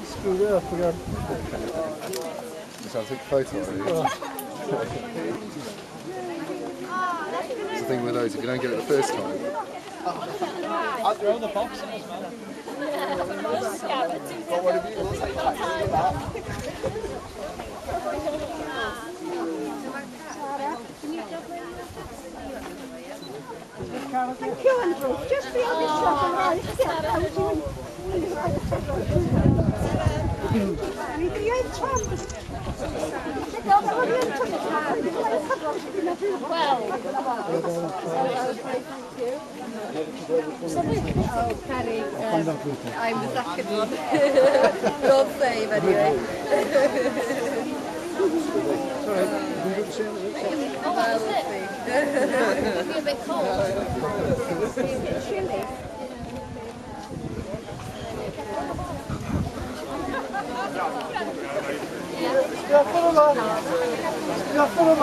Screwed it up again. Shall I take a photo of you? It's the thing with those, if you don't get it the first time. I'll throw the box in as well. But what have you looked like? Thank you, Andrew. Just the other shot and right. Oh, Paddy, I'm the second one. God save anyway. It'll be a bit cold. Chilly. Yeah, follow that. Yeah, follow that.